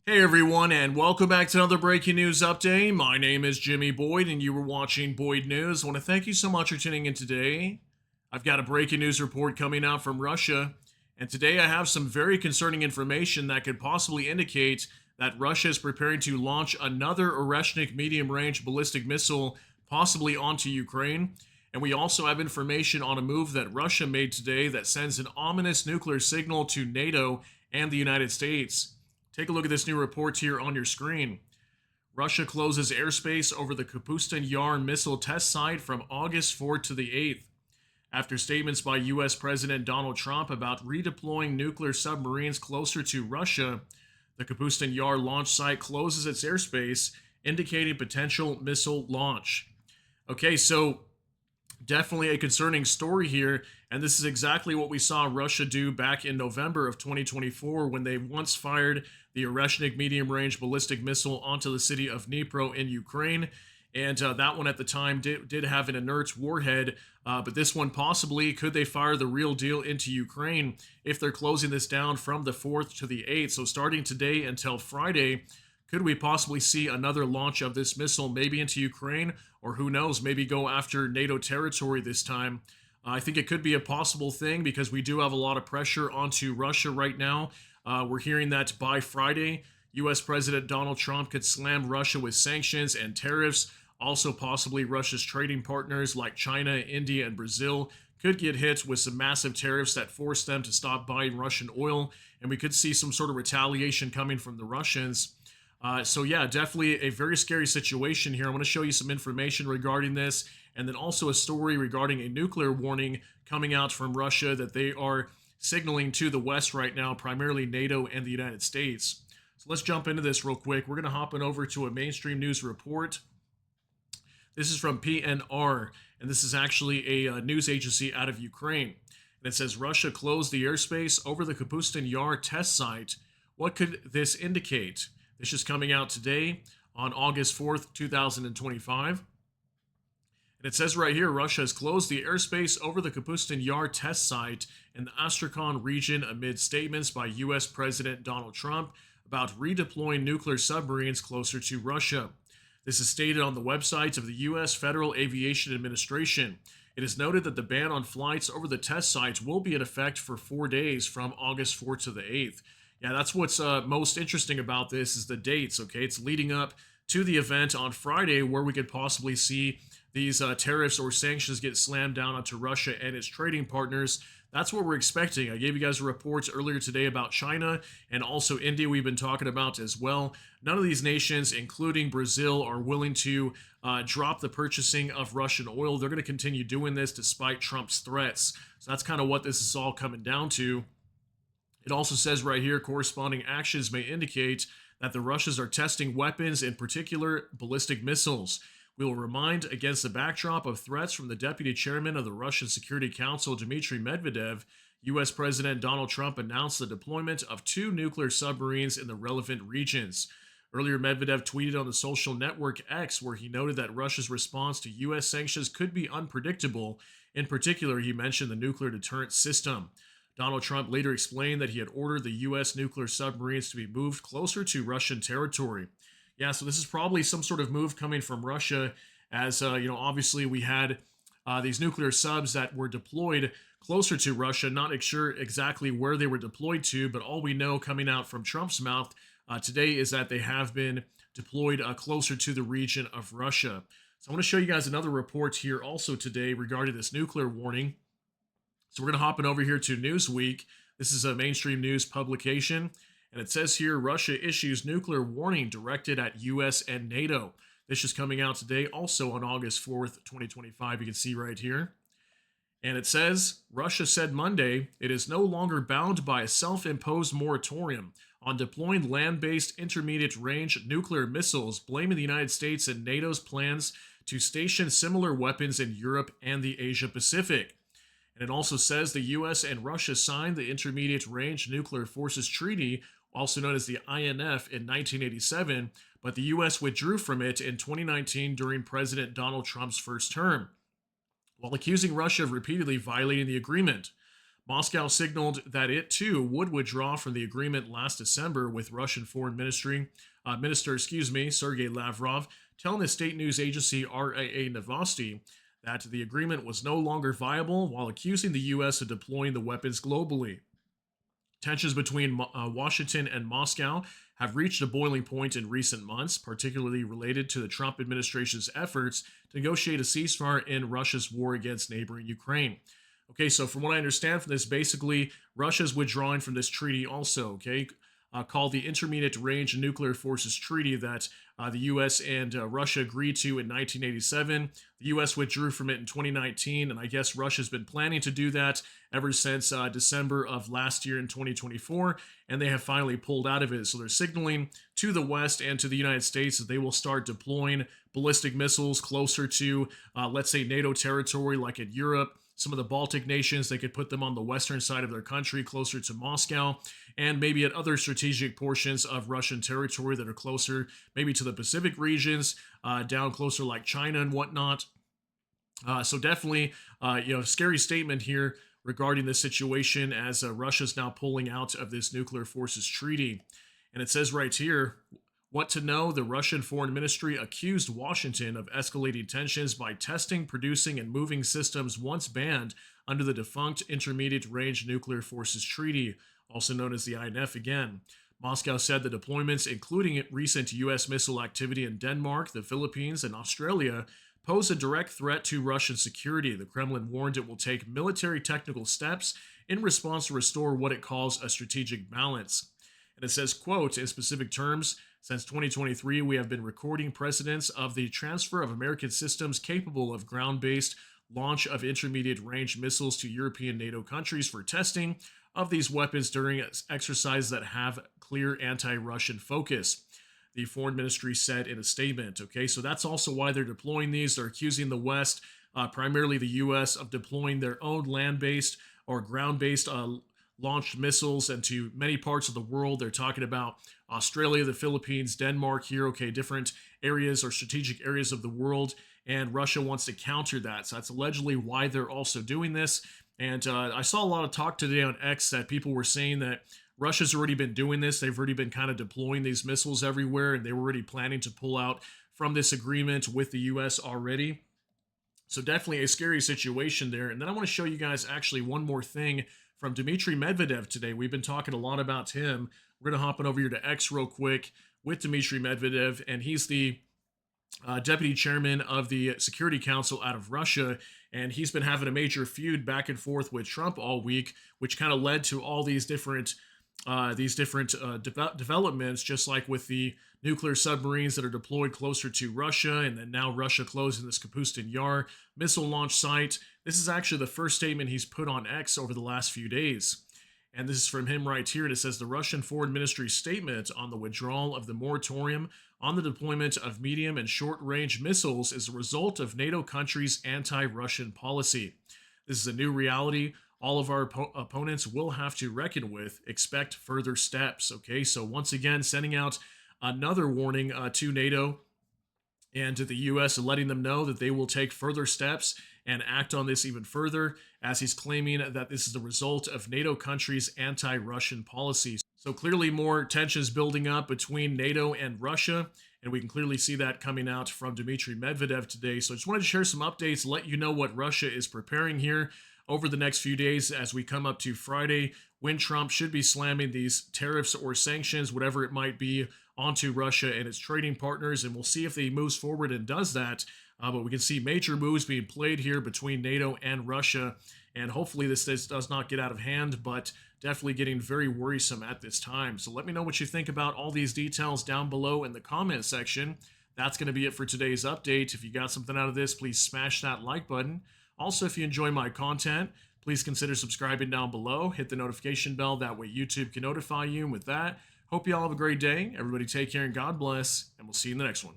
Hey everyone, and welcome back to another breaking news update. My name is Jimmy Boyd, and you were watching Boyd News. I want to thank you so much for tuning in today. I've got a breaking news report coming out from Russia, and today I have some very concerning information that could possibly indicate that Russia is preparing to launch another Oreshnik medium-range ballistic missile, possibly onto Ukraine. And we also have information on a move that Russia made today that sends an ominous nuclear signal to NATO and the United States. Take a look at this new report here on your screen. Russia closes airspace over the Kapustin Yar missile test site from August 4th to the 8th. After statements by U.S. President Donald Trump about redeploying nuclear submarines closer to Russia, the Kapustin Yar launch site closes its airspace, indicating potential missile launch. Okay, so definitely a concerning story here. And this is exactly what we saw Russia do back in November of 2024 when they once fired the Oreshnik medium range ballistic missile onto the city of Dnipro in Ukraine. And that one at the time did have an inert warhead, but this one possibly, could they fire the real deal into Ukraine if they're closing this down from the 4th to the 8th? So starting today until Friday, could we possibly see another launch of this missile, maybe into Ukraine, or who knows, maybe go after NATO territory this time? I think it could be a possible thing because we do have a lot of pressure onto Russia right now. We're hearing that by Friday, U.S. President Donald Trump could slam Russia with sanctions and tariffs. Also, possibly Russia's trading partners like China, India, and Brazil could get hit with some massive tariffs that force them to stop buying Russian oil. And we could see some sort of retaliation coming from the Russians. So yeah, definitely a very scary situation here. I'm going to show you some information regarding this, and then also a story regarding a nuclear warning coming out from Russia that they are signaling to the West right now, primarily NATO and the United States. So let's jump into this real quick. We're going to hop on over to a mainstream news report. This is from PNR, and this is actually a news agency out of Ukraine. And it says Russia closed the airspace over the Kapustin Yar test site. What could this indicate? This is coming out today on August 4th, 2025. And it says right here, Russia has closed the airspace over the Kapustin Yar test site in the Astrakhan region amid statements by U.S. President Donald Trump about redeploying nuclear submarines closer to Russia. This is stated on the website of the U.S. Federal Aviation Administration. It is noted that the ban on flights over the test sites will be in effect for 4 days from August 4th to the 8th. Yeah, that's what's most interesting about this is the dates, okay? It's leading up to the event on Friday where we could possibly see these tariffs or sanctions get slammed down onto Russia and its trading partners. That's what we're expecting. I gave you guys a report earlier today about China and also India we've been talking about as well. None of these nations, including Brazil, are willing to drop the purchasing of Russian oil. They're going to continue doing this despite Trump's threats. So that's kind of what this is all coming down to. It also says right here, corresponding actions may indicate that the Russians are testing weapons, in particular ballistic missiles. We will remind against the backdrop of threats from the deputy chairman of the Russian Security Council, Dmitry Medvedev. U.S. President Donald Trump announced the deployment of 2 nuclear submarines in the relevant regions. Earlier, Medvedev tweeted on the social network X, where he noted that Russia's response to U.S. sanctions could be unpredictable. In particular, he mentioned the nuclear deterrent system. Donald Trump later explained that he had ordered the U.S. nuclear submarines to be moved closer to Russian territory. Yeah, so this is probably some sort of move coming from Russia, as obviously we had these nuclear subs that were deployed closer to Russia. Not sure exactly where they were deployed to, but all we know coming out from Trump's mouth today is that they have been deployed closer to the region of Russia. So I want to show you guys another report here also today regarding this nuclear warning. So we're going to hop in over here to Newsweek. This is a mainstream news publication. And it says here, Russia issues nuclear warning directed at U.S. and NATO. This is coming out today, also on August 4th, 2025. You can see right here. And it says, Russia said Monday it is no longer bound by a self-imposed moratorium on deploying land-based intermediate-range nuclear missiles, blaming the United States and NATO's plans to station similar weapons in Europe and the Asia-Pacific. And it also says the U.S. and Russia signed the Intermediate Range Nuclear Forces Treaty, also known as the INF, in 1987, but the U.S. withdrew from it in 2019 during President Donald Trump's first term, while accusing Russia of repeatedly violating the agreement. Moscow signaled that it too would withdraw from the agreement last December with Russian Foreign Minister, Sergei Lavrov, telling the state news agency RAA Novosti that the agreement was no longer viable, while accusing the U.S. of deploying the weapons globally. Tensions between Washington and Moscow have reached a boiling point in recent months, particularly related to the Trump administration's efforts to negotiate a ceasefire in Russia's war against neighboring Ukraine. Okay, so from what I understand from this, basically, Russia's withdrawing from this treaty also, okay, called the Intermediate Range Nuclear Forces Treaty that the U.S. and Russia agreed to in 1987. The U.S. withdrew from it in 2019, and I guess Russia's been planning to do that ever since December of last year in 2024, and they have finally pulled out of it. So they're signaling to the West and to the United States that they will start deploying ballistic missiles closer to, let's say, NATO territory, like in Europe. Some of the Baltic nations, they could put them on the western side of their country, closer to Moscow, and maybe at other strategic portions of Russian territory that are closer, maybe to the Pacific regions, down closer like China and whatnot. So definitely, scary statement here regarding this situation as Russia's now pulling out of this nuclear forces treaty. And it says right here, what to know, the Russian Foreign Ministry accused Washington of escalating tensions by testing, producing, and moving systems once banned under the defunct Intermediate Range Nuclear Forces Treaty, also known as the INF again. Moscow said the deployments, including recent U.S. missile activity in Denmark, the Philippines, and Australia, pose a direct threat to Russian security. The Kremlin warned it will take military technical steps in response to restore what it calls a strategic balance. And it says, quote, in specific terms, since 2023, we have been recording precedents of the transfer of American systems capable of ground-based launch of intermediate-range missiles to European NATO countries for testing of these weapons during exercises that have clear anti-Russian focus, the Foreign Ministry said in a statement. Okay, so that's also why they're deploying these. They're accusing the West, primarily the U.S., of deploying their own land-based or ground-based launched missiles into many parts of the world. They're talking about Australia, the Philippines, Denmark here, okay, different areas or strategic areas of the world, and Russia wants to counter that. So that's allegedly why they're also doing this. And I saw a lot of talk today on X that people were saying that Russia's already been doing this. They've already been kind of deploying these missiles everywhere, and they were already planning to pull out from this agreement with the U.S. already. So definitely a scary situation there. And then I want to show you guys actually one more thing from Dmitry Medvedev today. We've been talking a lot about him. We're going to hop on over here to X real quick with Dmitry Medvedev, and he's the deputy chairman of the Security Council out of Russia, and he's been having a major feud back and forth with Trump all week, which kind of led to all these different developments, just like with the nuclear submarines that are deployed closer to Russia, and then now Russia closing this Kapustin Yar missile launch site. This is actually the first statement he's put on X over the last few days. And this is from him right here. And it says the Russian Foreign Ministry's statement on the withdrawal of the moratorium on the deployment of medium and short-range missiles is a result of NATO countries' anti-Russian policy. This is a new reality all of our opponents will have to reckon with. Expect further steps. Okay, so once again, sending out another warning to NATO and to the U.S. and letting them know that they will take further steps and act on this even further, as he's claiming that this is the result of NATO countries' anti-Russian policies. So clearly more tensions building up between NATO and Russia, and we can clearly see that coming out from Dmitry Medvedev today. So I just wanted to share some updates, let you know what Russia is preparing here over the next few days as we come up to Friday, when Trump should be slamming these tariffs or sanctions, whatever it might be, onto Russia and its trading partners. And we'll see if he moves forward and does that. But we can see major moves being played here between NATO and Russia. And hopefully this does not get out of hand, but definitely getting very worrisome at this time. So let me know what you think about all these details down below in the comment section. That's going to be it for today's update. If you got something out of this, please smash that like button. Also, if you enjoy my content, please consider subscribing down below. Hit the notification bell. That way YouTube can notify you. And with that, hope you all have a great day. Everybody take care and God bless. And we'll see you in the next one.